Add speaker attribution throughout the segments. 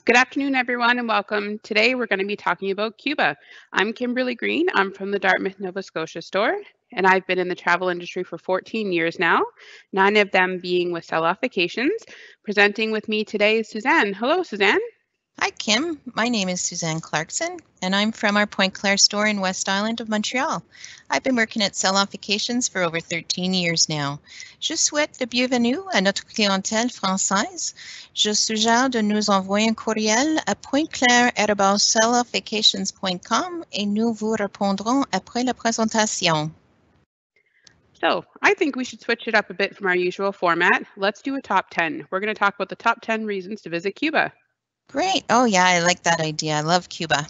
Speaker 1: Good afternoon, everyone, and welcome. Today, we're going to be talking about Cuba. I'm Kimberly Green. I'm from the Dartmouth, Nova Scotia store, and I've been in the travel industry for 14 years now, 9 of them being with Sell Off Vacations. Presenting with me today is Suzanne. Hello, Suzanne.
Speaker 2: Hi, Kim. My name is Suzanne Clarkson, and I'm from our Pointe Claire store in West Island of Montreal. I've been working at Sell Off Vacations for over 13 years now. Je souhaite le bienvenue à notre clientèle française. Je suggère de nous envoyer un courriel à pointeclair@selloffvacations.com et nous vous répondrons après la présentation.
Speaker 1: So, I think we should switch it up a bit from our usual format. Let's do a top 10. We're going to talk about the top 10 reasons to visit Cuba.
Speaker 2: Great. Oh, yeah, I like that idea. I love Cuba.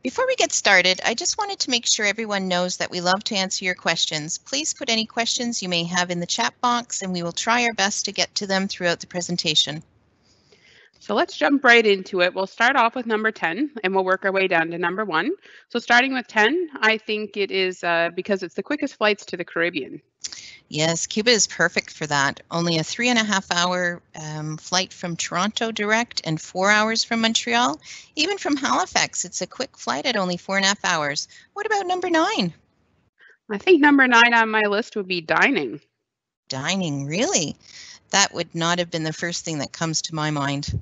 Speaker 2: Before we get started, I just wanted to make sure everyone knows that we love to answer your questions. Please put any questions you may have in the chat box, and we will try our best to get to them throughout the presentation.
Speaker 1: So let's jump right into it. We'll start off with number 10, and we'll work our way down to number 1. So starting with 10, I think it is because it's the quickest flights to the Caribbean.
Speaker 2: Yes, Cuba is perfect for that. Only a 3.5-hour flight from Toronto direct and 4 hours from Montreal. Even from Halifax, it's a quick flight at only 4.5 hours. What about number 9?
Speaker 1: I think number 9 on my list would be dining.
Speaker 2: Dining, really? That would not have been the first thing that comes to my mind.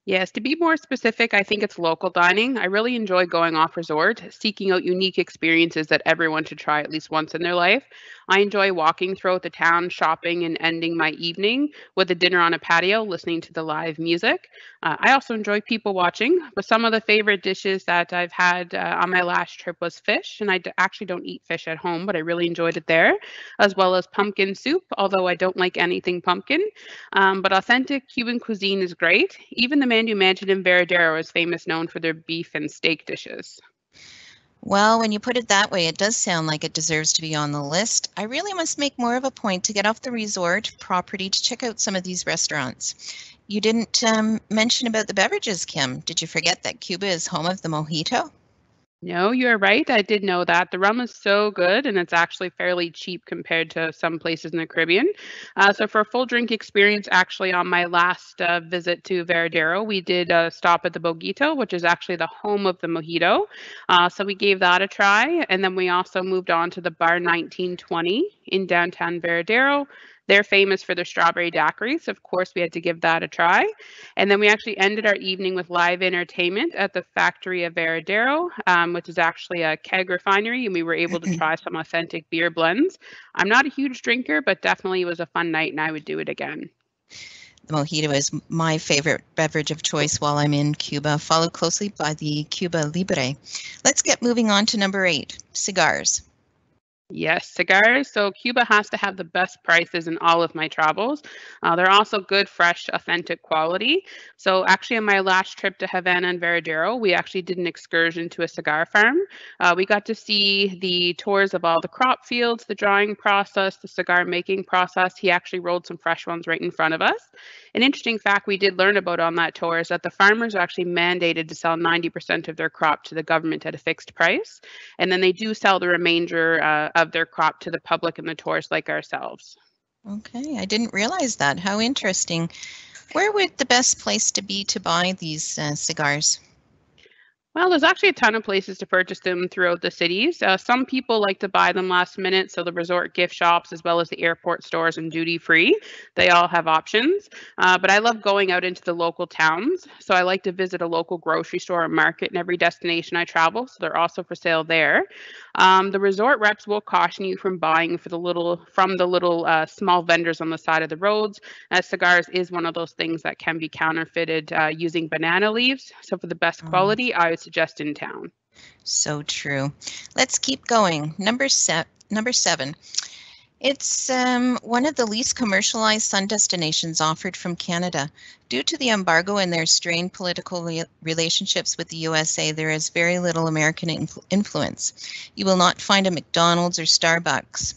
Speaker 1: Yes, to be more specific, I think it's local dining. I really enjoy going off resort, seeking out unique experiences that everyone should try at least once in their life. I enjoy walking throughout the town, shopping, and ending my evening with a dinner on a patio, listening to the live music. I also enjoy people watching, but some of the favorite dishes that I've had on my last trip was fish, and actually don't eat fish at home, but I really enjoyed it there, as well as pumpkin soup, although I don't like anything pumpkin. But authentic Cuban cuisine is great. Even the Mandu Mansion in Veradero is known for their beef and steak dishes.
Speaker 2: Well, when you put it that way, it does sound like it deserves to be on the list. I really must make more of a point to get off the resort property to check out some of these restaurants. You didn't mention about the beverages, Kim. Did you forget that Cuba is home of the mojito?
Speaker 1: No, you're right. I did know that. The rum is so good, and it's actually fairly cheap compared to some places in the Caribbean. So for a full drink experience, actually on my last visit to Varadero, we did stop at the Boguito, which is actually the home of the mojito. So we gave that a try, and then we also moved on to the Bar 1920 in downtown Varadero. They're famous for their strawberry daiquiris. Of course, we had to give that a try. And then we actually ended our evening with live entertainment at the factory of Veradero, which is actually a keg refinery, and we were able to try some authentic beer blends. I'm not a huge drinker, but definitely it was a fun night, and I would do it again.
Speaker 2: The mojito is my favorite beverage of choice while I'm in Cuba, followed closely by the Cuba Libre. Let's get moving on to number 8, cigars.
Speaker 1: Yes, cigars. So Cuba has to have the best prices in all of my travels. They're also good, fresh, authentic quality. So actually on my last trip to Havana and Veradero, we actually did an excursion to a cigar farm. We got to see the tours of all the crop fields, the drying process, the cigar making process. He actually rolled some fresh ones right in front of us. An interesting fact we did learn about on that tour is that the farmers are actually mandated to sell 90% of their crop to the government at a fixed price. And then they do sell the remainder of their crop to the public and the tourists like ourselves.
Speaker 2: Okay, I didn't realize that. How interesting. Where would the best place to be to buy these cigars?
Speaker 1: Well, there's actually a ton of places to purchase them throughout the cities. Some people like to buy them last minute, so the resort gift shops as well as the airport stores and duty free, they all have options. But I love going out into the local towns, so I like to visit a local grocery store or market in every destination I travel, so they're also for sale there. The resort reps will caution you from buying from the little small vendors on the side of the roads, as cigars is one of those things that can be counterfeited using banana leaves. So for the best quality, I would suggest in town.
Speaker 2: So true. Let's keep going. Number 7. It's one of the least commercialized sun destinations offered from Canada. Due to the embargo and their strained political relationships with the USA, there is very little American influence. You will not find a McDonald's or Starbucks.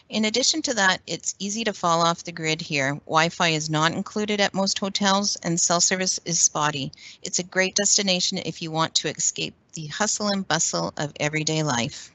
Speaker 2: In addition to that, it's easy to fall off the grid here. Wi-Fi is not included at most hotels, and cell service is spotty. It's a great destination if you want to escape the hustle and bustle of everyday life.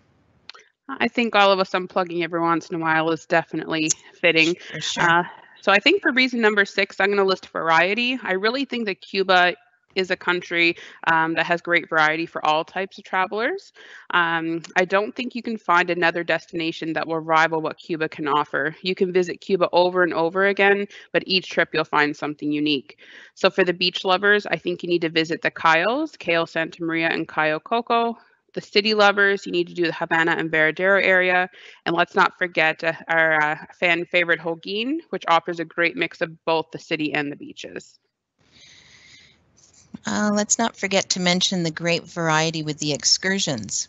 Speaker 1: I think all of us unplugging every once in a while is definitely fitting.
Speaker 2: For sure.
Speaker 1: Uh, so I think for reason number 6, I'm going to list variety. I really think that Cuba is a country that has great variety for all types of travelers. I don't think you can find another destination that will rival what Cuba can offer. You can visit Cuba over and over again, but each trip you'll find something unique. So for the beach lovers, I think you need to visit the Cayos, Cayo Santa Maria and Cayo Coco. The city lovers, you need to do the Havana and Veradero area. And let's not forget our fan favorite Holguin, which offers a great mix of both the city and the beaches.
Speaker 2: Let's not forget to mention the great variety with the excursions.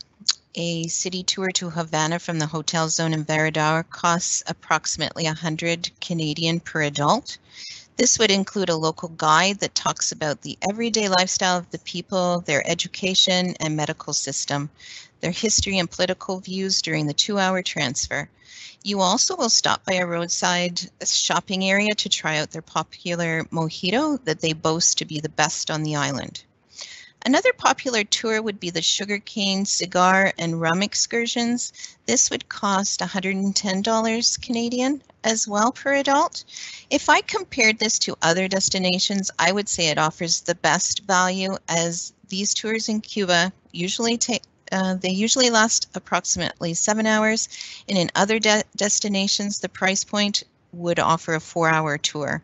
Speaker 2: A city tour to Havana from the hotel zone in Varadero costs approximately 100 Canadian per adult. This would include a local guide that talks about the everyday lifestyle of the people, their education and medical system, their history and political views during the 2-hour transfer. You also will stop by a roadside shopping area to try out their popular mojito that they boast to be the best on the island. Another popular tour would be the sugarcane, cigar, and rum excursions. This would cost $110 Canadian as well per adult. If I compared this to other destinations, I would say it offers the best value, as these tours in Cuba usually last approximately 7 hours, and in other destinations, the price point would offer a 4-hour tour.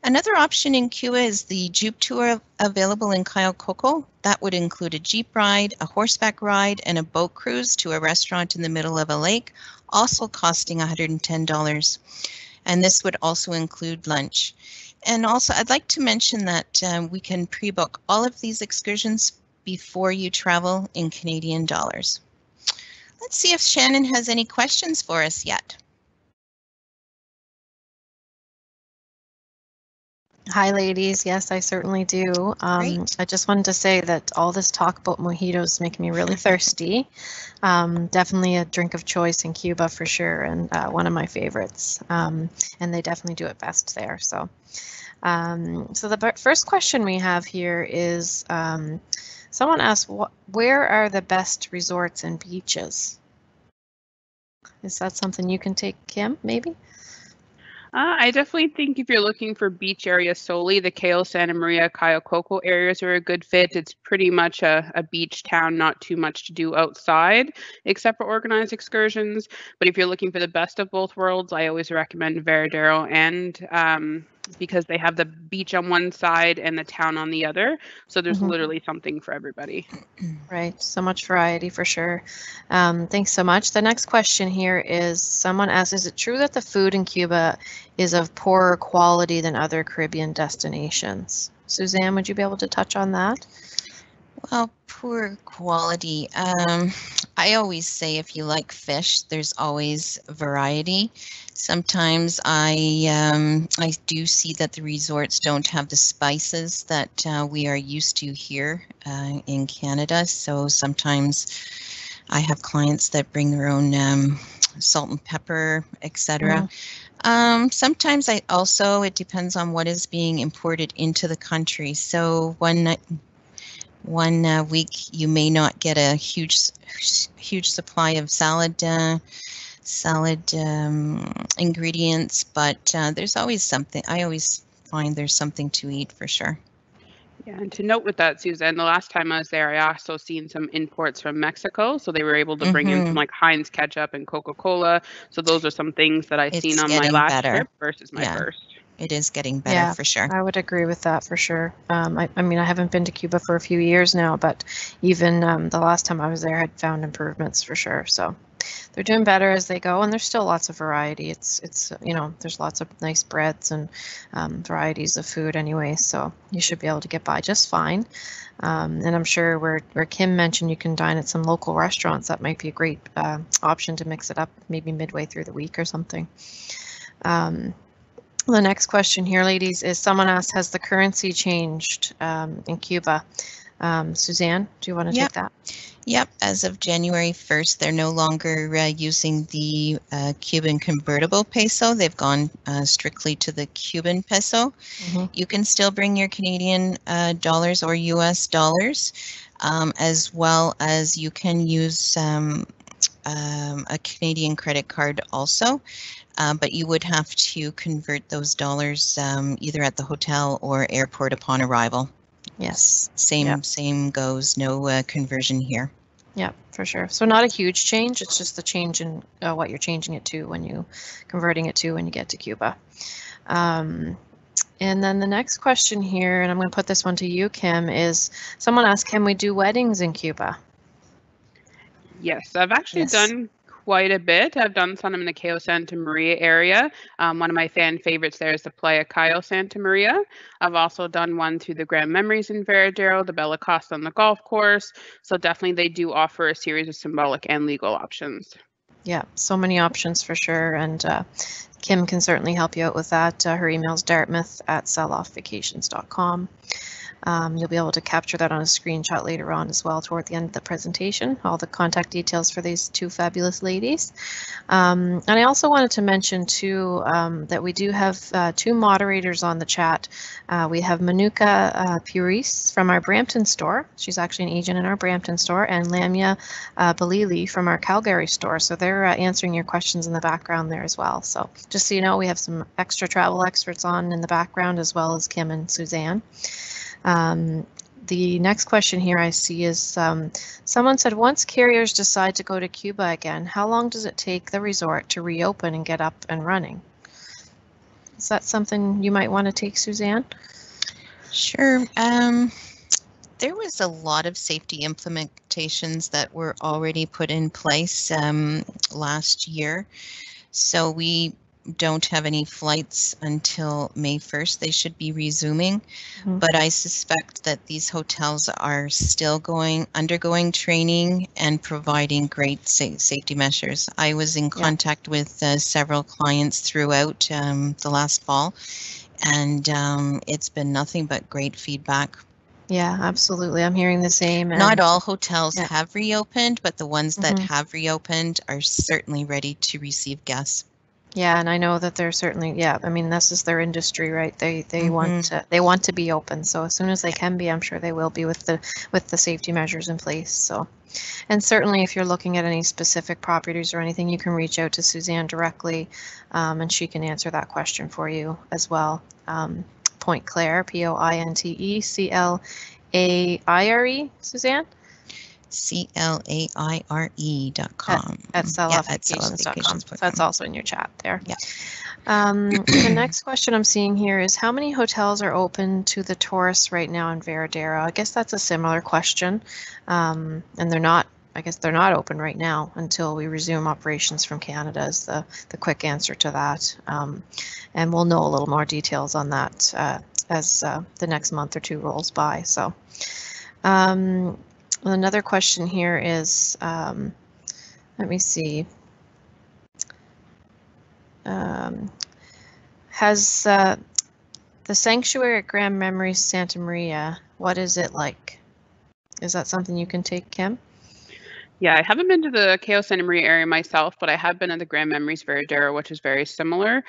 Speaker 2: Another option in Cuba is the Jeep tour available in Cayo Coco. That would include a Jeep ride, a horseback ride, and a boat cruise to a restaurant in the middle of a lake, also costing $110. And this would also include lunch. And also, I'd like to mention that we can pre-book all of these excursions before you travel in Canadian dollars. Let's see if Shannon has any questions for us yet.
Speaker 3: Hi, ladies. Yes, I certainly do. I just wanted to say that all this talk about mojitos make me really thirsty. Definitely a drink of choice in Cuba for sure, and one of my favorites. And they definitely do it best there. So the first question we have here is, someone asked, where are the best resorts and beaches? Is that something you can take, Kim, maybe?
Speaker 1: I definitely think if you're looking for beach areas solely, the Cayo Santa Maria, Cayo Coco areas are a good fit. It's pretty much a beach town, not too much to do outside, except for organized excursions. But if you're looking for the best of both worlds, I always recommend Veradero, and because they have the beach on one side and the town on the other. So there's literally something for everybody.
Speaker 3: Right. So much variety for sure. Thanks so much. The next question here is, someone asks, is it true that the food in Cuba is of poorer quality than other Caribbean destinations? Suzanne, would you be able to touch on that?
Speaker 2: Well, poor quality. I always say if you like fish, there's always variety. Sometimes I do see that the resorts don't have the spices that we are used to here in Canada. So sometimes I have clients that bring their own salt and pepper, etc. Sometimes it depends on what is being imported into the country. So one week you may not get a huge supply of salad ingredients, but there's always something. I always find there's something to eat for sure.
Speaker 1: Yeah, and to note with that, Suzanne, the last time I was there, I also seen some imports from Mexico. So they were able to bring in some like Heinz ketchup and Coca-Cola. So those are some things that I've seen on my last trip versus my first.
Speaker 2: It is getting better for sure.
Speaker 3: I would agree with that for sure. I mean, I haven't been to Cuba for a few years now, but even the last time I was there, I'd found improvements for sure. So they're doing better as they go, and there's still lots of variety. It's there's lots of nice breads and varieties of food anyway, so you should be able to get by just fine. And I'm sure where Kim mentioned you can dine at some local restaurants, that might be a great option to mix it up maybe midway through the week or something. The next question here, ladies, is someone asked, has the currency changed in Cuba? Suzanne, do you want to take that?
Speaker 2: Yep. As of January 1st, they're no longer using the Cuban convertible peso. They've gone strictly to the Cuban peso. You can still bring your Canadian dollars or US dollars, as well as you can use a Canadian credit card also, but you would have to convert those dollars either at the hotel or airport upon arrival.
Speaker 3: Yes.
Speaker 2: Same goes, no conversion here.
Speaker 3: Yeah, for sure. So not a huge change. It's just the change in what you're changing it to when you converting it to when you get to Cuba. And then the next question here, and I'm going to put this one to you, Kim, is someone asked, can we do weddings in Cuba?
Speaker 1: Yes, I've actually done quite a bit. I've done some in the Cayo Santa Maria area. One of my fan favorites there is the Playa Cayo Santa Maria. I've also done one through the Grand Memories in Veradero, the Bella Costa on the golf course. So definitely they do offer a series of symbolic and legal options.
Speaker 3: Yeah, so many options for sure. And Kim can certainly help you out with that. Her email is dartmouth@selloffvacations.com. You'll be able to capture that on a screenshot later on as well toward the end of the presentation, all the contact details for these two fabulous ladies. And I also wanted to mention too that we do have two moderators on the chat. We have Manuka Puris from our Brampton store. She's actually an agent in our Brampton store, and Lamia Balili from our Calgary store. So they're answering your questions in the background there as well. So just so you know, we have some extra travel experts on in the background, as well as Kim and Suzanne. The next question here I see is someone said, once carriers decide to go to Cuba again, how long does it take the resort to reopen and get up and running? Is that something you might want to take, Suzanne?
Speaker 2: Sure. There was a lot of safety implementations that were already put in place last year. So we don't have any flights until May 1st. They should be resuming, but I suspect that these hotels are still undergoing training and providing great safety measures. I was in contact with several clients throughout the last fall, and it's been nothing but great feedback.
Speaker 3: Yeah, absolutely. I'm hearing the same.
Speaker 2: Not all hotels have reopened, but the ones that have reopened are certainly ready to receive guests.
Speaker 3: Yeah, and I know that they're certainly, I mean, this is their industry, right? They want to be open. So as soon as they can be, I'm sure they will be with the safety measures in place. So, and certainly if you're looking at any specific properties or anything, you can reach out to Suzanne directly, and she can answer that question for you as well. Point Claire, POINTECLAIRE, Suzanne?
Speaker 2: CLAIRE.com.
Speaker 3: At selloffvacations.com. So that's also in your chat there.
Speaker 2: Yeah.
Speaker 3: The next question I'm seeing here is, how many hotels are open to the tourists right now in Veradero? I guess that's a similar question. And they're not open right now until we resume operations from Canada is the quick answer to that. And we'll know a little more details on that as the next month or two rolls by. So another question here is, let me see. Has the sanctuary at Grand Memories Santa Maria, what is it like? Is that something you can take, Kim?
Speaker 1: Yeah, I haven't been to the Cayo Santa Maria area myself, but I have been at the Grand Memories Veradero, which is very similar.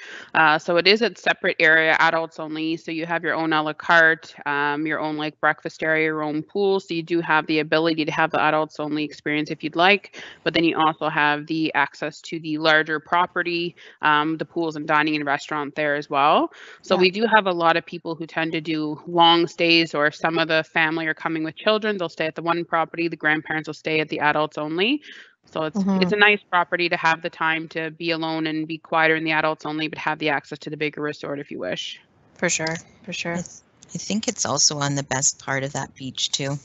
Speaker 1: So it is a separate area, adults only. So you have your own a la carte, your own like breakfast area, your own pool. So you do have the ability to have the adults only experience if you'd like, but then you also have the access to the larger property, the pools and dining and restaurant there as well. So we do have a lot of people who tend to do long stays, or some of the family are coming with children. They'll stay at the one property. The grandparents will stay at the adults only. So it's a nice property to have the time to be alone and be quieter in the adults only, but have the access to the bigger resort if you wish.
Speaker 3: For sure, for sure.
Speaker 2: I think it's also on the best part of that beach too.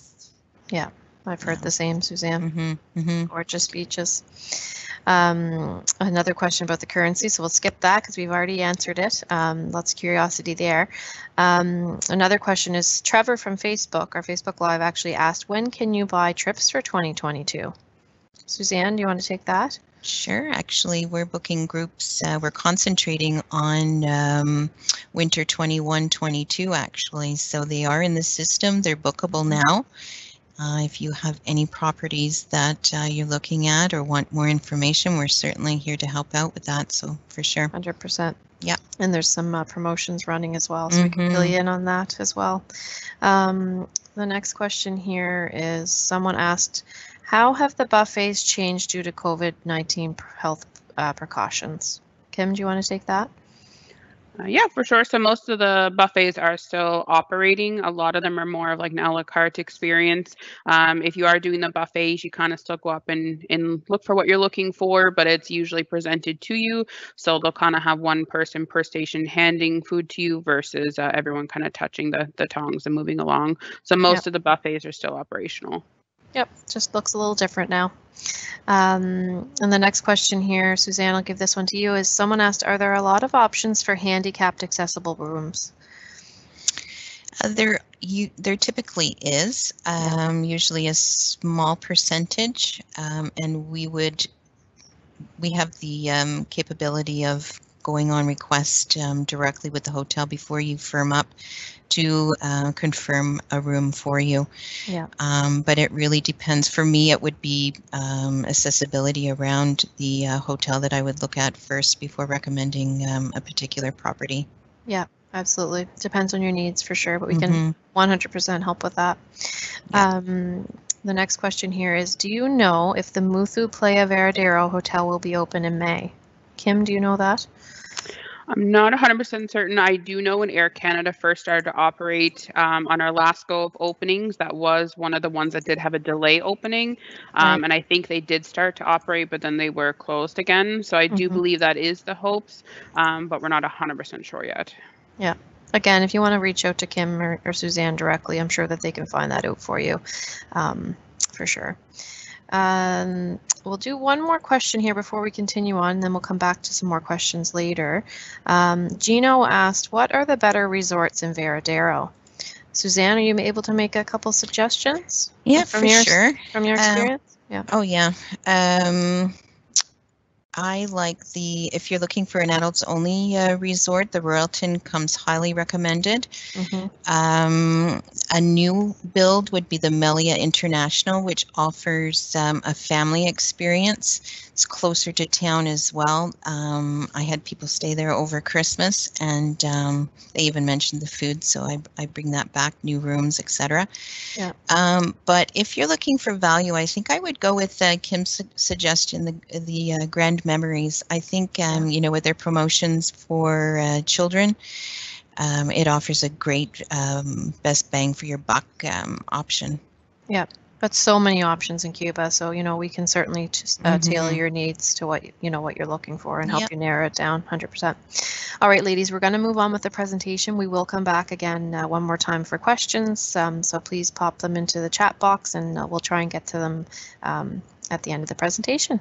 Speaker 3: Yeah, I've heard the same, Suzanne. Gorgeous beaches. Another question about the currency, so we'll skip that because we've already answered it. Lots of curiosity there. Another question is, Trevor from Facebook, our Facebook Live, actually asked, when can you buy trips for 2022? Suzanne, do you want to take that?
Speaker 2: Sure. Actually, we're booking groups. We're concentrating on winter 21-22, actually. So they are in the system. They're bookable now. If you have any properties that you're looking at or want more information, we're certainly here to help out with that. So for sure.
Speaker 3: 100%.
Speaker 2: Yeah.
Speaker 3: And there's some promotions running as well, so we can fill you in on that as well. The next question here is, someone asked, How have the buffets changed due to COVID-19 health precautions? Kim, do you want to take that?
Speaker 1: Yeah, for sure. So most of the buffets are still operating. A lot of them are more of like an a la carte experience. If you are doing the buffets, you kind of still go up and look for what you're looking for, but it's usually presented to you. So they'll kind of have one person per station handing food to you versus everyone kind of touching the tongs and moving along. So most of the buffets are still operational.
Speaker 3: Yep, just looks a little different now. And the next question here, Suzanne, I'll give this one to you, is someone asked, are there a lot of options for handicapped accessible rooms?
Speaker 2: There typically is, usually a small percentage, and we have the capability of going on request directly with the hotel before you firm up to confirm a room for you.
Speaker 3: Yeah.
Speaker 2: But it really depends. For me, it would be accessibility around the hotel that I would look at first before recommending a particular property.
Speaker 3: Yeah, absolutely. Depends on your needs for sure, but we can 100% help with that.
Speaker 2: Yeah.
Speaker 3: The next question here is, do you know if the Muthu Playa Veradero hotel will be open in May? Kim, do you know that?
Speaker 1: I'm not 100% certain. I do know when Air Canada first started to operate on our last go of openings, that was one of the ones that did have a delay opening. And I think they did start to operate, but then they were closed again. So I do believe that is the hopes, but we're not 100% sure yet.
Speaker 3: Yeah. Again, if you want to reach out to Kim or Suzanne directly, I'm sure that they can find that out for you, for sure. We'll do one more question here before we continue on, and then we'll come back to some more questions later. Gino asked, what are the better resorts in Veradero? Suzanne, are you able to make a couple suggestions?
Speaker 2: Yeah, for sure.
Speaker 3: From your experience?
Speaker 2: Yeah. Oh, yeah. I like if you're looking for an adults only resort, the Royalton comes highly recommended. A new build would be the Melia International, which offers a family experience. It's closer to town as well. I had people stay there over Christmas, and they even mentioned the food, so I bring that back, new rooms, etc.
Speaker 3: Yeah.
Speaker 2: But if you're looking for value, I think I would go with Kim's suggestion, the Grand Memories. I think, with their promotions for children, it offers a great best bang for your buck option. Yeah.
Speaker 3: But so many options in Cuba, so we can certainly tailor your needs to what what you're looking for and help you narrow it down 100%. All right, ladies, we're going to move on with the presentation. We will come back again one more time for questions, so please pop them into the chat box, and we'll try and get to them at the end of the presentation.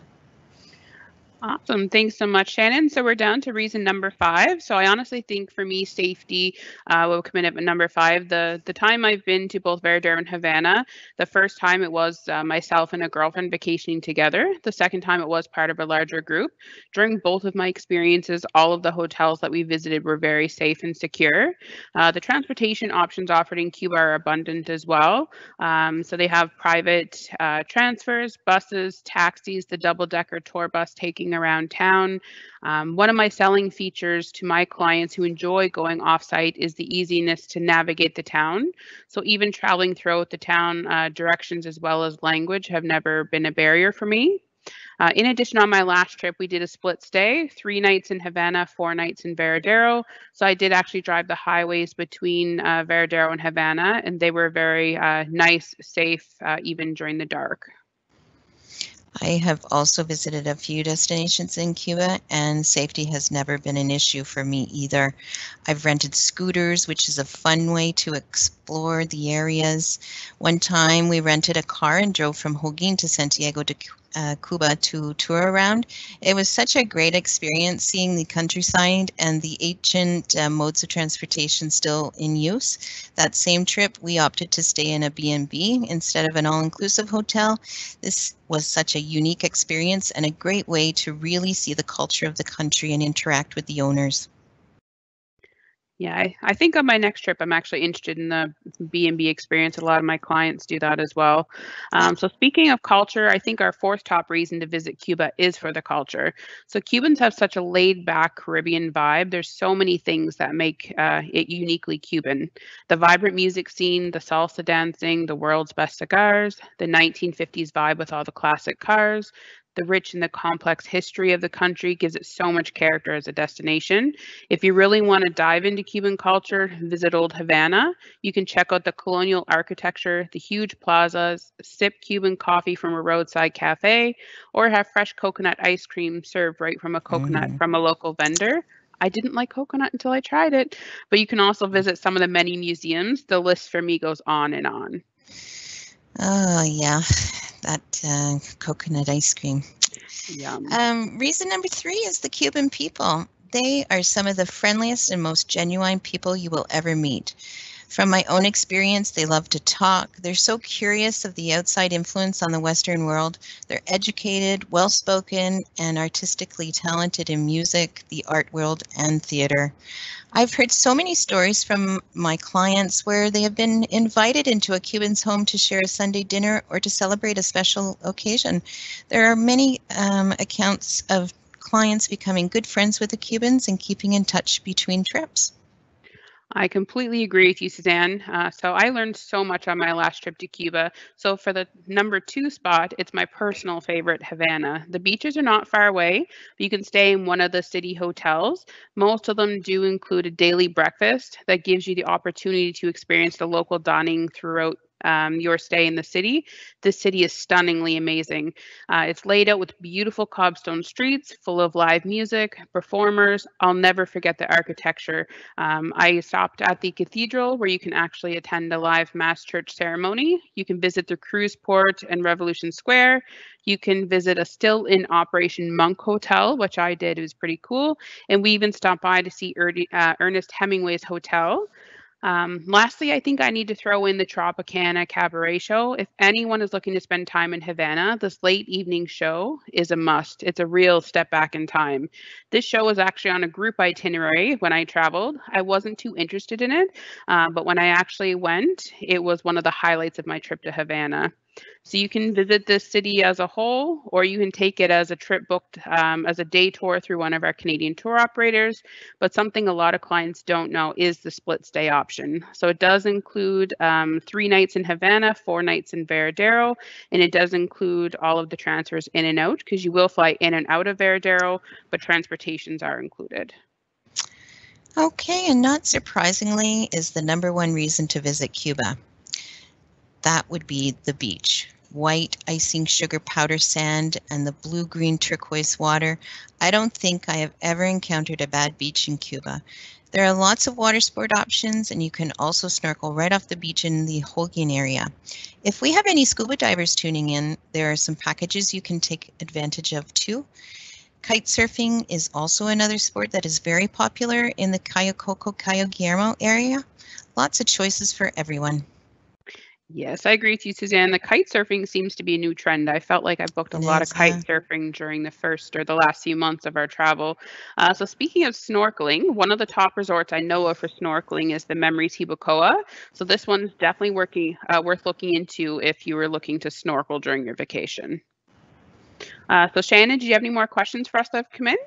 Speaker 1: Awesome. Thanks so much, Shannon. So we're down to reason number 5. So I honestly think for me, safety will come in at number 5. The time I've been to both Veradero and Havana, the first time it was myself and a girlfriend vacationing together. The second time it was part of a larger group. During both of my experiences, all of the hotels that we visited were very safe and secure. The transportation options offered in Cuba are abundant as well. So they have private transfers, buses, taxis, the double-decker tour bus taking around town. One of my selling features to my clients who enjoy going off-site is the easiness to navigate the town. So even traveling throughout the town, directions as well as language have never been a barrier for me. In addition, on my last trip, we did a split stay, 3 nights in Havana, 4 nights in Veradero. So I did actually drive the highways between Veradero and Havana, and they were very nice, safe, even during the dark.
Speaker 2: I have also visited a few destinations in Cuba, and safety has never been an issue for me either. I've rented scooters, which is a fun way to explore the areas. One time we rented a car and drove from Holguin to Santiago de Cuba to tour around. It was such a great experience seeing the countryside and the ancient modes of transportation still in use. That same trip, we opted to stay in a B&B instead of an all-inclusive hotel. This was such a unique experience and a great way to really see the culture of the country and interact with the owners.
Speaker 1: Yeah, I think on my next trip, I'm actually interested in the B&B experience. A lot of my clients do that as well. So speaking of culture, I think our fourth top reason to visit Cuba is for the culture. So Cubans have such a laid-back Caribbean vibe. There's so many things that make it uniquely Cuban. The vibrant music scene, the salsa dancing, the world's best cigars, the 1950s vibe with all the classic cars, the rich and the complex history of the country gives it so much character as a destination. If you really want to dive into Cuban culture, visit Old Havana. You can check out the colonial architecture, the huge plazas, sip Cuban coffee from a roadside cafe, or have fresh coconut ice cream served right from a coconut from a local vendor. I didn't like coconut until I tried it, but you can also visit some of the many museums. The list for me goes on and on.
Speaker 2: Oh, yeah, that coconut ice cream.
Speaker 1: Yum.
Speaker 2: Reason number 3 is the Cuban people. They are some of the friendliest and most genuine people you will ever meet. From my own experience, they love to talk. They're so curious of the outside influence on the Western world. They're educated, well-spoken, and artistically talented in music, the art world, and theater. I've heard so many stories from my clients where they have been invited into a Cuban's home to share a Sunday dinner or to celebrate a special occasion. There are many accounts of clients becoming good friends with the Cubans and keeping in touch between trips.
Speaker 1: I completely agree with you, Suzanne. So I learned so much on my last trip to Cuba. So for the number 2 spot, it's my personal favorite, Havana. The beaches are not far away, but you can stay in one of the city hotels. Most of them do include a daily breakfast that gives you the opportunity to experience the local dining throughout your stay in the city. This city is stunningly amazing. It's laid out with beautiful cobblestone streets full of live music, performers. I'll never forget the architecture. I stopped at the cathedral where you can actually attend a live mass church ceremony. You can visit the cruise port and Revolution Square. You can visit a still in operation monk hotel, which I did. It was pretty cool. And we even stopped by to see Ernest Hemingway's hotel. Lastly, I think I need to throw in the Tropicana Cabaret Show. If anyone is looking to spend time in Havana, this late evening show is a must. It's a real step back in time. This show was actually on a group itinerary when I traveled. I wasn't too interested in it, but when I actually went, it was one of the highlights of my trip to Havana. So you can visit this city as a whole, or you can take it as a trip booked as a day tour through one of our Canadian tour operators. But something a lot of clients don't know is the split stay option. So it does include 3 nights in Havana, 4 nights in Veradero, and it does include all of the transfers in and out because you will fly in and out of Veradero, but transportations are included.
Speaker 2: Okay, and not surprisingly is the number 1 reason to visit Cuba. That would be the beach. White icing sugar powder sand and the blue-green turquoise water. I don't think I have ever encountered a bad beach in Cuba. There are lots of water sport options, and you can also snorkel right off the beach in the Holguin area. If we have any scuba divers tuning in, there are some packages you can take advantage of too. Kite surfing is also another sport that is very popular in the Cayo Coco, Cayo Guillermo area. Lots of choices for everyone.
Speaker 1: Yes, I agree with you, Suzanne. The kite surfing seems to be a new trend. I felt like I booked a lot of kite surfing during the first or the last few months of our travel. So speaking of snorkeling, one of the top resorts I know of for snorkeling is the Memories Hibacoa. So this one's definitely worth looking into if you were looking to snorkel during your vacation. So Shannon, do you have any more questions for us that have come in?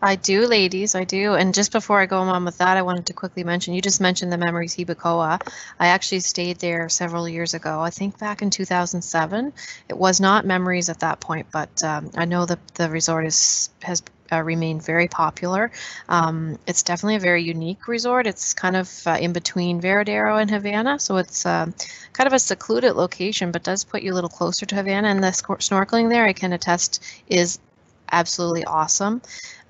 Speaker 3: I do, ladies, I do. And just before I go on with that, I wanted to quickly mention, you just mentioned the Memories Hibacoa. I actually stayed there several years ago, I think back in 2007. It was not Memories at that point, but I know that the resort has remained very popular. It's definitely a very unique resort. It's kind of in between Varadero and Havana, so it's kind of a secluded location, but does put you a little closer to Havana. And the snorkeling there, I can attest, is absolutely awesome.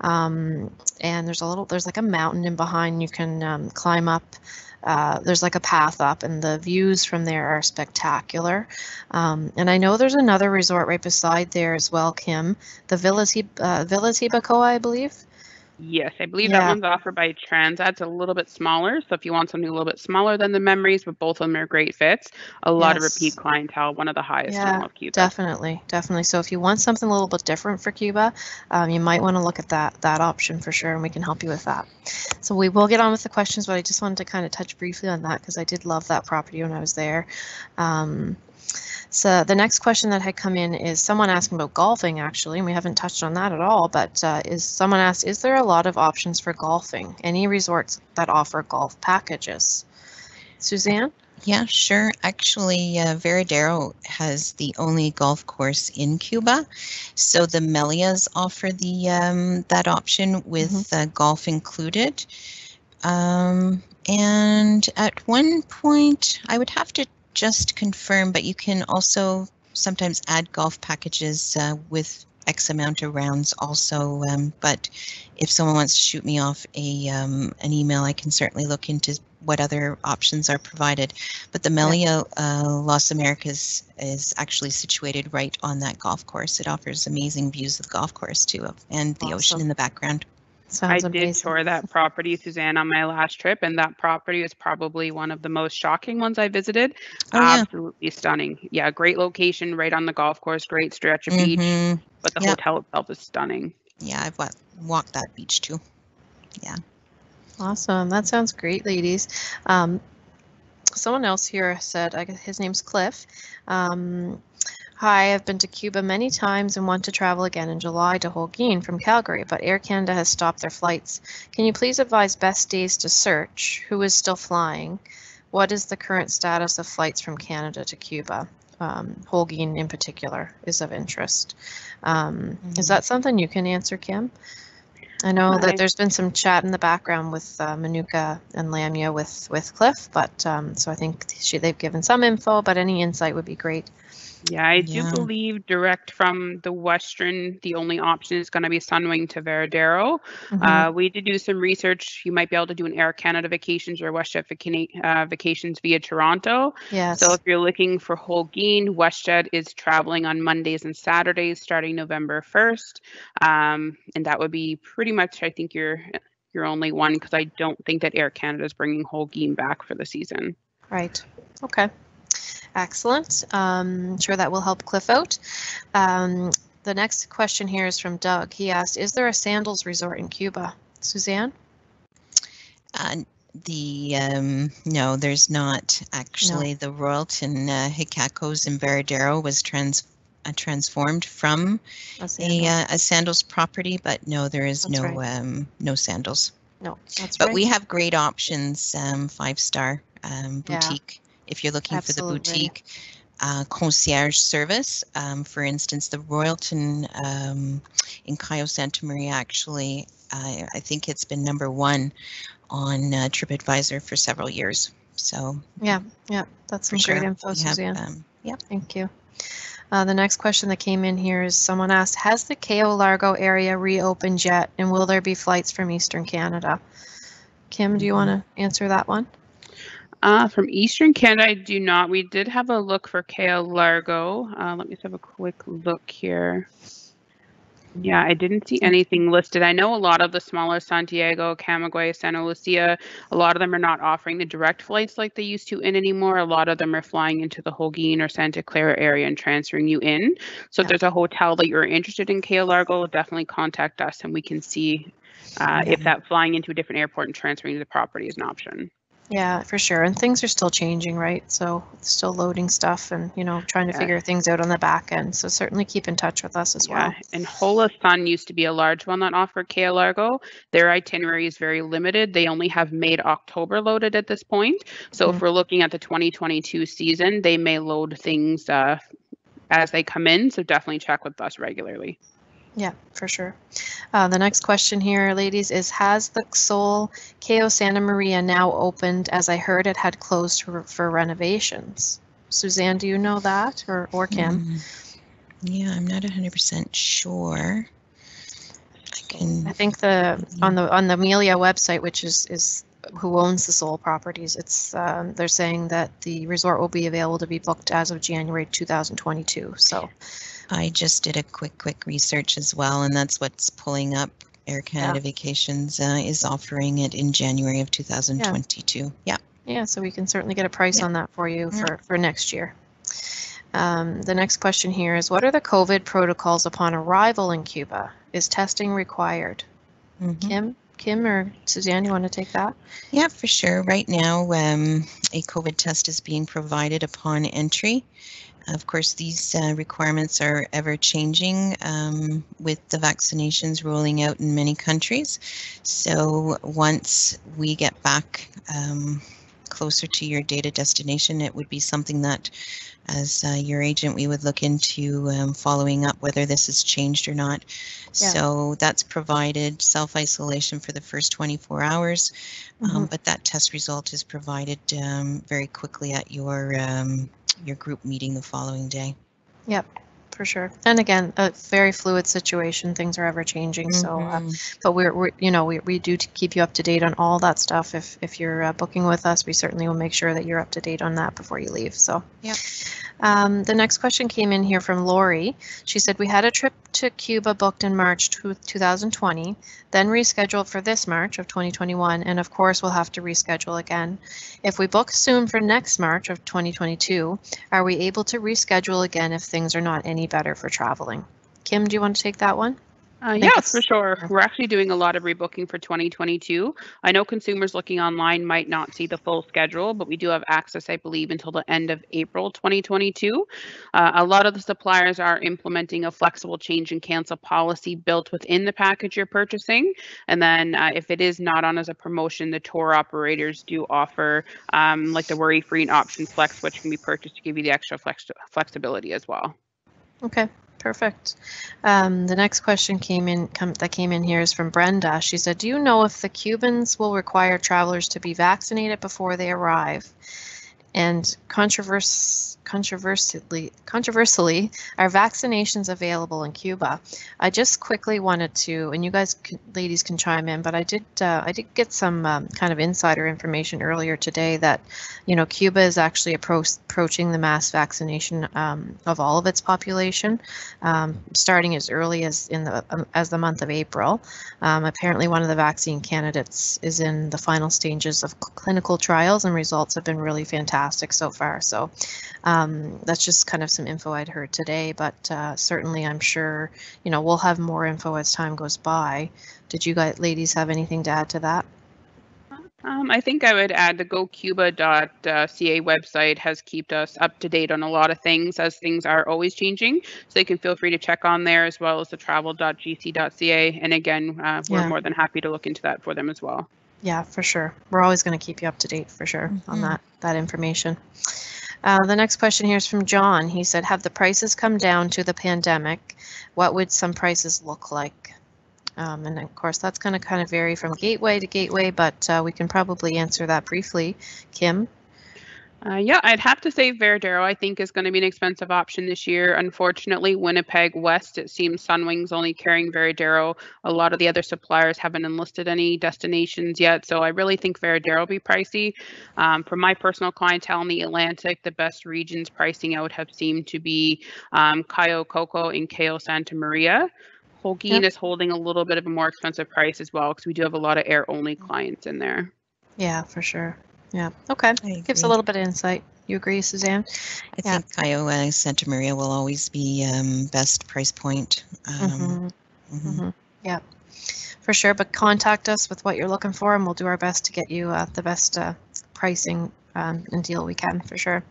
Speaker 3: And there's like a mountain in behind you can climb up. There's like a path up, and the views from there are spectacular. And I know there's another resort right beside there as well, Kim, the Villas Hibacoa, I believe.
Speaker 1: Yes, I believe that
Speaker 3: Yeah.
Speaker 1: one's offered by Transat. It's a little bit smaller. So if you want something a little bit smaller than the Memories, but both of them are great fits, a lot of repeat
Speaker 3: Yes.
Speaker 1: clientele, one of the highest in
Speaker 3: Yeah,
Speaker 1: all of Cuba.
Speaker 3: definitely, definitely. So if you want something a little bit different for Cuba, you might want to look at that option for sure, and we can help you with that. So we will get on with the questions, but I just wanted to kind of touch briefly on that because I did love that property when I was there. So the next question that had come in is someone asking about golfing, actually, and we haven't touched on that at all, but is someone asked, is there a lot of options for golfing? Any resorts that offer golf packages? Suzanne?
Speaker 2: Yeah, sure. Actually, Veradero has the only golf course in Cuba. So the Melias offer the that option with golf included. And at one point, I would have to just confirm, but you can also sometimes add golf packages with X amount of rounds also. But if someone wants to shoot me off an email, I can certainly look into what other options are provided. But the Melia Las Americas is actually situated right on that golf course. It offers amazing views of the golf course too, and the ocean in the background.
Speaker 3: Sounds
Speaker 1: I
Speaker 3: amazing.
Speaker 1: did tour that property, Suzanne, on my last trip, and that property is probably one of the most shocking ones I visited.
Speaker 2: Oh, yeah.
Speaker 1: Absolutely stunning. Yeah, great location right on the golf course, great stretch of beach, but the hotel itself is stunning.
Speaker 2: Yeah, I've walked that beach too. Yeah.
Speaker 3: Awesome. That sounds great, ladies. Someone else here said, I guess his name's Cliff. Hi, I've been to Cuba many times and want to travel again in July to Holguin from Calgary, but Air Canada has stopped their flights. Can you please advise best days to search? Who is still flying? What is the current status of flights from Canada to Cuba? Holguin in particular is of interest. Is that something you can answer, Kim? I know that there's been some chat in the background with Manuka and Lamia with Cliff, but so I think they've given some info, but any insight would be great.
Speaker 1: Yeah, I do believe direct from the Western, the only option is going to be Sunwing to Veradero. We did do some research. You might be able to do an Air Canada Vacations or WestJet Vacations via Toronto.
Speaker 3: Yes.
Speaker 1: So if you're looking for Holguin, WestJet is traveling on Mondays and Saturdays starting November 1st. And that would be pretty much, I think, your only one, because I don't think that Air Canada is bringing Holguin back for the season.
Speaker 3: Right. Okay. Excellent. Sure that will help Cliff out. The next question here is from Doug. He asked, is there a Sandals resort in Cuba? Suzanne?
Speaker 2: No, there's not actually. No. The Royalton Hicacos in Varadero was transformed from a Sandals property, but no, there is no Sandals.
Speaker 3: No, that's
Speaker 2: but we have great options, 5-star boutique. If you're looking for the boutique concierge service, for instance, the Royalton in Cayo Santa Maria, actually, I think it's been #1 on TripAdvisor for several years. So
Speaker 3: yeah, that's some great info, Suzanne. Thank you. The next question that came in here is someone asked, has the Cayo Largo area reopened yet, and will there be flights from Eastern Canada? Kim, do you want to answer that one?
Speaker 1: From Eastern Canada, I do not. We did have a look for Cayo Largo. Let me just have a quick look here. Yeah, I didn't see anything listed. I know a lot of the smaller Santiago, Camagüey, Santa Lucia, a lot of them are not offering the direct flights like they used to in anymore. A lot of them are flying into the Holguin or Santa Clara area and transferring you in. So if there's a hotel that you're interested in Cayo Largo, definitely contact us and we can see if that flying into a different airport and transferring to the property is an option.
Speaker 3: Yeah, for sure. And things are still changing, right? So it's still loading stuff and, trying to figure things out on the back end. So certainly keep in touch with us as well.
Speaker 1: And Hola Sun used to be a large one that offered Cayo Largo. Their itinerary is very limited. They only have October loaded at this point. So if we're looking at the 2022 season, they may load things as they come in. So definitely check with us regularly.
Speaker 3: Yeah, for sure. The next question here, ladies, is has the Sol Cayo Santa Maria now opened, as I heard it had closed for renovations? Suzanne, do you know that, or Kim?
Speaker 2: Yeah, I'm not 100% sure.
Speaker 3: I think on the Amelia website, which is who owns the Sol properties, it's they're saying that the resort will be available to be booked as of January 2022. So.
Speaker 2: I just did a quick research as well, and that's what's pulling up Air Canada Vacations is offering it in January of 2022. Yeah.
Speaker 3: Yeah, so we can certainly get a price on that for you for next year. The next question here is, what are the COVID protocols upon arrival in Cuba? Is testing required? Kim or Suzanne, you want to take that?
Speaker 2: Yeah, for sure. Right now, a COVID test is being provided upon entry. Of course, these requirements are ever changing with the vaccinations rolling out in many countries. So once we get back closer to your data destination, it would be something that, as your agent, we would look into following up whether this has changed or not. Yeah. So that's provided self-isolation for the first 24 hours, but that test result is provided very quickly at your group meeting the following day.
Speaker 3: Yep, for sure. And again, a very fluid situation. Things are ever changing. So, but we do keep you up to date on all that stuff. If you're booking with us, we certainly will make sure that you're up to date on that before you leave. So,
Speaker 2: yeah.
Speaker 3: The next question came in here from Lori. She said, we had a trip to Cuba booked in March 2020, then rescheduled for this March of 2021, and of course we'll have to reschedule again. If we book soon for next March of 2022, are we able to reschedule again if things are not any better for traveling? Kim, do you want to take that one?
Speaker 1: Yeah, for sure. We're actually doing a lot of rebooking for 2022. I know consumers looking online might not see the full schedule, but we do have access, I believe, until the end of April 2022. A lot of the suppliers are implementing a flexible change and cancel policy built within the package you're purchasing. And then if it is not on as a promotion, the tour operators do offer like the worry-free option flex, which can be purchased to give you the extra flexibility as well.
Speaker 3: Okay. Perfect. The next question that came in here is from Brenda. She said, do you know if the Cubans will require travelers to be vaccinated before they arrive? And controversially, are vaccinations available in Cuba? I just quickly wanted to, and you guys, ladies, can chime in, but I did get some kind of insider information earlier today that, Cuba is actually approaching the mass vaccination of all of its population, starting as early as the month of April. Apparently, one of the vaccine candidates is in the final stages of clinical trials, and results have been really fantastic so far. So that's just kind of some info I'd heard today, but certainly I'm sure, we'll have more info as time goes by. Did you guys, ladies, have anything to add to that?
Speaker 1: I think I would add the gocuba.ca website has kept us up to date on a lot of things, as things are always changing. So you can feel free to check on there, as well as the travel.gc.ca. And again, we're more than happy to look into that for them as well.
Speaker 3: Yeah, for sure. We're always going to keep you up to date for sure on that information. The next question here is from John. He said, have the prices come down to the pandemic? What would some prices look like? And of course, that's going to kind of vary from gateway to gateway, but we can probably answer that briefly. Kim?
Speaker 1: Yeah, I'd have to say Veradero, I think, is going to be an expensive option this year. Unfortunately, Winnipeg West, it seems Sunwing's only carrying Veradero. A lot of the other suppliers haven't enlisted any destinations yet, so I really think Veradero will be pricey. For my personal clientele in the Atlantic, the best regions pricing out have seemed to be Cayo Coco and Cayo Santa Maria. Holguin is holding a little bit of a more expensive price as well, because we do have a lot of air-only clients in there.
Speaker 3: Yeah, for sure. Yeah. Okay. Gives a little bit of insight. You agree, Suzanne?
Speaker 2: I think Cayo Santa Maria will always be best price point.
Speaker 3: Yeah, for sure. But contact us with what you're looking for, and we'll do our best to get you the best pricing and deal we can, for sure.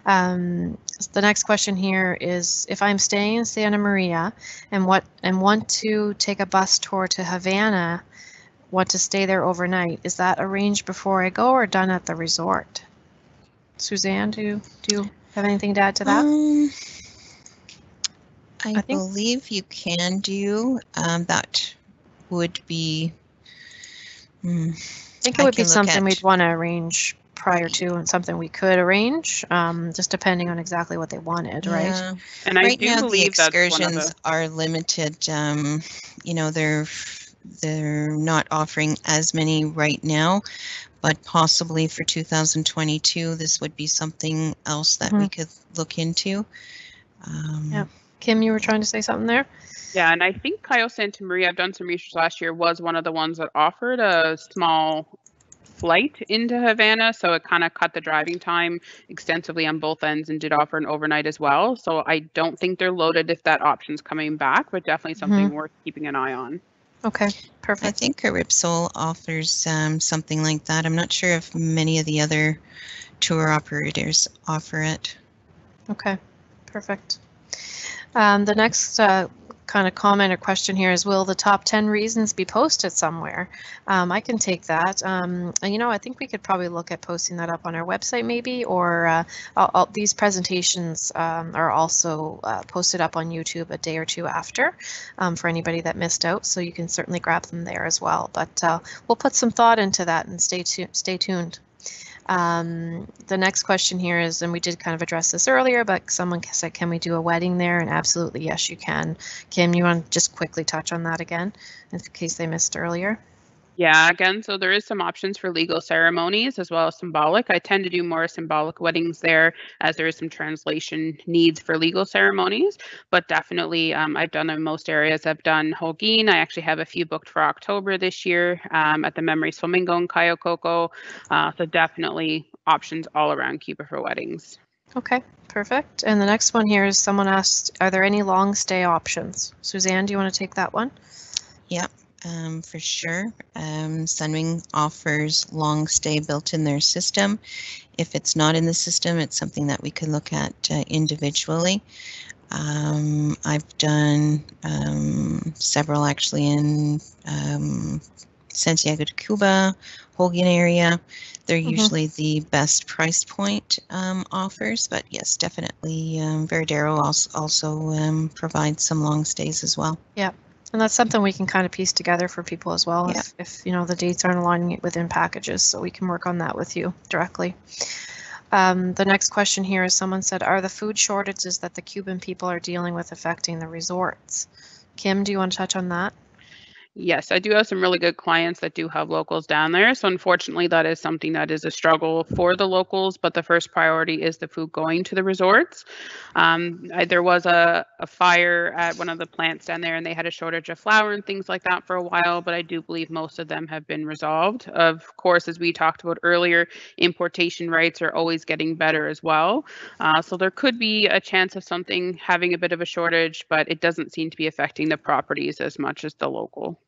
Speaker 3: The next question here is, if I'm staying in Santa Maria and want to take a bus tour to Havana, want to stay there overnight, is that arranged before I go or done at the resort? Suzanne, do you have anything to add to that?
Speaker 2: I believe you can do that. Would be
Speaker 3: I think it would be something we'd want to arrange prior to, and something we could arrange, just depending on exactly what they wanted, right?
Speaker 1: And I do
Speaker 2: now
Speaker 1: believe
Speaker 2: the excursions are limited. They're not offering as many right now, but possibly for 2022, this would be something else that we could look into.
Speaker 3: Yeah. Kim, you were trying to say something there?
Speaker 1: Yeah, and I think Cayo Santa Maria, I've done some research last year, was one of the ones that offered a small flight into Havana, so it kind of cut the driving time extensively on both ends and did offer an overnight as well. So I don't think they're loaded if that option's coming back, but definitely something worth keeping an eye on.
Speaker 3: Okay, perfect.
Speaker 2: I think Caribsol offers something like that. I'm not sure if many of the other tour operators offer it.
Speaker 3: Okay, perfect. The next kind of comment or question here is, will the top 10 reasons be posted somewhere? I can take that. And, you know, I think we could probably look at posting that up on our website maybe, or these presentations are also posted up on YouTube a day or two after for anybody that missed out. So you can certainly grab them there as well. But we'll put some thought into that and stay tuned. The next question here is, and we did kind of address this earlier, but someone said, can we do a wedding there? And absolutely, yes, you can. Kim, you want to just quickly touch on that again, in case they missed earlier?
Speaker 1: Yeah, again, so there is some options for legal ceremonies as well as symbolic. I tend to do more symbolic weddings there, as there is some translation needs for legal ceremonies, but definitely I've done in most areas. I've done Holguin. I actually have a few booked for October this year at the Memories Flamingo in Cayo Coco. So definitely options all around Cuba for weddings.
Speaker 3: Okay, perfect. And the next one here is, someone asked, are there any long stay options? Suzanne, do you want to take that one?
Speaker 2: Yep. For sure. Sunwing offers long stay built in their system. If it's not in the system, it's something that we could look at individually. I've done several actually in Santiago de Cuba, Holguin area. They're usually the best price point offers, but yes, definitely Veradero also provides some long stays as well.
Speaker 3: Yeah. And that's something we can kind of piece together for people as well, if you know the dates aren't aligning it within packages, so we can work on that with you directly. The next question here is, someone said, are the food shortages that the Cuban people are dealing with affecting the resorts? Kim, do you want to touch on that?
Speaker 1: Yes, I do have some really good clients that do have locals down there. So unfortunately, that is something that is a struggle for the locals, but the first priority is the food going to the resorts. There was a fire at one of the plants down there, and they had a shortage of flour and things like that for a while, but I do believe most of them have been resolved. Of course, as we talked about earlier, importation rights are always getting better as well. So there could be a chance of something having a bit of a shortage, but it doesn't seem to be affecting the properties as much as the local.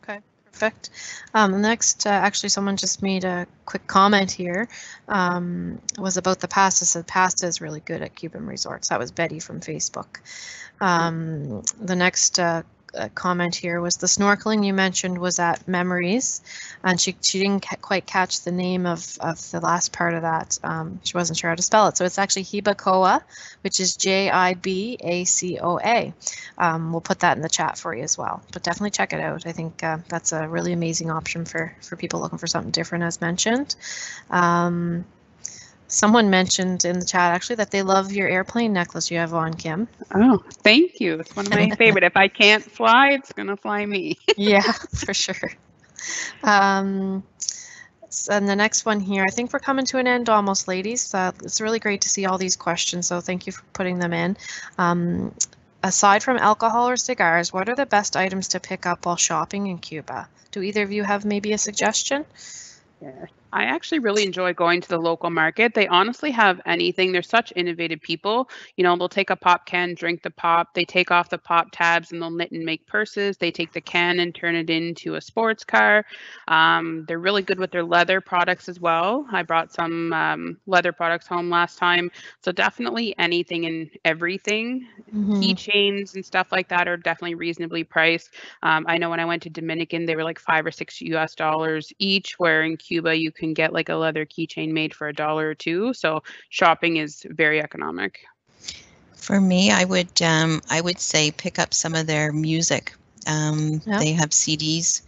Speaker 3: Okay, perfect. Next, actually, someone just made a quick comment here. Was about the pasta. Said pasta is really good at Cuban resorts. That was Betty from Facebook. The next comment here was, the snorkeling you mentioned was at Memories, and she didn't quite catch the name of the last part of that. She wasn't sure how to spell it. So it's actually Hibacoa, which is Jibacoa. We'll put that in the chat for you as well, but definitely check it out. I think that's a really amazing option for people looking for something different, as mentioned. Someone mentioned in the chat actually that they love your airplane necklace you have on, Kim.
Speaker 1: Oh, thank you. It's one of my favorite. If I can't fly, it's going to fly me.
Speaker 3: Yeah, for sure. And the next one here, I think we're coming to an end almost, ladies. It's really great to see all these questions, so thank you for putting them in. Aside from alcohol or cigars, what are the best items to pick up while shopping in Cuba? Do either of you have maybe a suggestion?
Speaker 1: Yeah. I actually really enjoy going to the local market. They honestly have anything. They're such innovative people. You know, they'll take a pop can, drink the pop. They take off the pop tabs and they'll knit and make purses. They take the can and turn it into a sports car. They're really good with their leather products as well. I brought some leather products home last time. So definitely anything and everything. Keychains and stuff like that are definitely reasonably priced. I know when I went to Dominican, they were like $5 or $6 US each, where in Cuba you can get like a leather keychain made for $1 or $2. So shopping is very economic.
Speaker 2: For me, I would say pick up some of their music. They have CDs.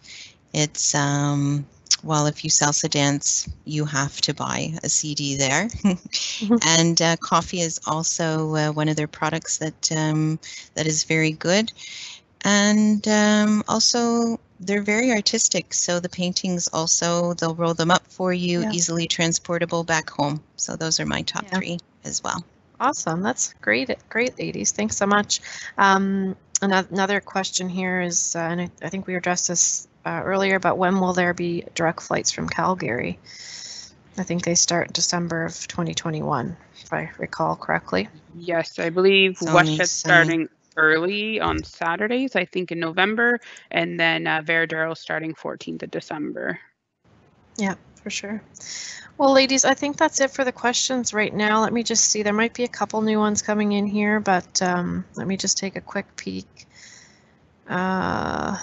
Speaker 2: It's well, if you salsa dance, you have to buy a CD there. And coffee is also one of their products that is very good. And also, they're very artistic. So the paintings also, they'll roll them up for you, easily transportable back home. So those are my top 3 as well.
Speaker 3: Awesome. That's great, ladies. Thanks so much. Another question here is, and I think we addressed this earlier, but when will there be direct flights from Calgary? I think they start December of 2021, if I recall correctly.
Speaker 1: Yes, I believe WestJet's starting early on Saturdays, I think in November, and then Veradero starting 14th of December.
Speaker 3: Yeah, for sure. Well, ladies, I think that's it for the questions right now. Let me just see. There might be a couple new ones coming in here, but let me just take a quick peek. No,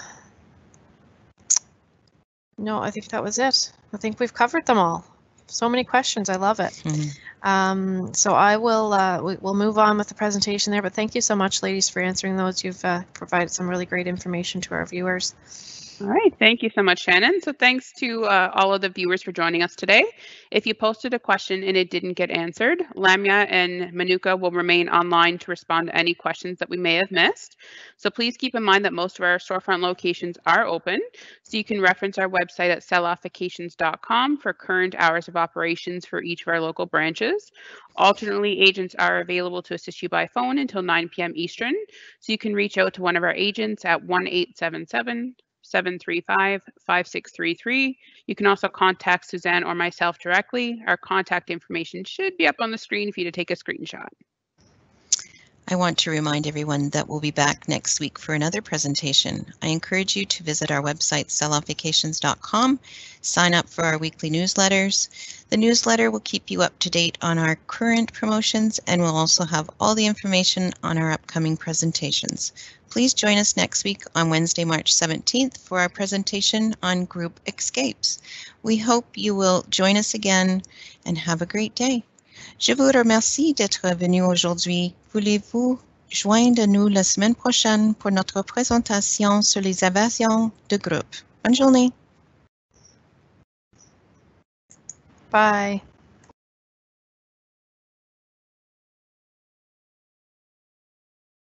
Speaker 3: I think that was it. I think we've covered them all. So many questions. I love it. Mm-hmm. So I will we'll move on with the presentation there, but thank you so much, ladies, for answering those. You've provided some really great information to our viewers.
Speaker 1: All right, thank you so much, Shannon. So thanks to all of the viewers for joining us today. If you posted a question and it didn't get answered, Lamia and Manuka will remain online to respond to any questions that we may have missed. So please keep in mind that most of our storefront locations are open, so you can reference our website at selloffvacations.com for current hours of operations for each of our local branches. Alternately, agents are available to assist you by phone until 9 p.m. Eastern, so you can reach out to one of our agents at 1-877-735-5633. You can also contact Suzanne or myself directly. Our contact information should be up on the screen for you to take a screenshot.
Speaker 2: I want to remind everyone that we'll be back next week for another presentation. I encourage you to visit our website, selloffvacations.com, sign up for our weekly newsletters. The newsletter will keep you up to date on our current promotions and will also have all the information on our upcoming presentations. Please join us next week on Wednesday, March 17th for our presentation on group escapes. We hope you will join us again and have a great day. Je vous remercie d'être venu aujourd'hui. Voulez-vous joindre nous la semaine prochaine pour notre présentation sur les évasions de groupe? Bonne journée.
Speaker 3: Bye.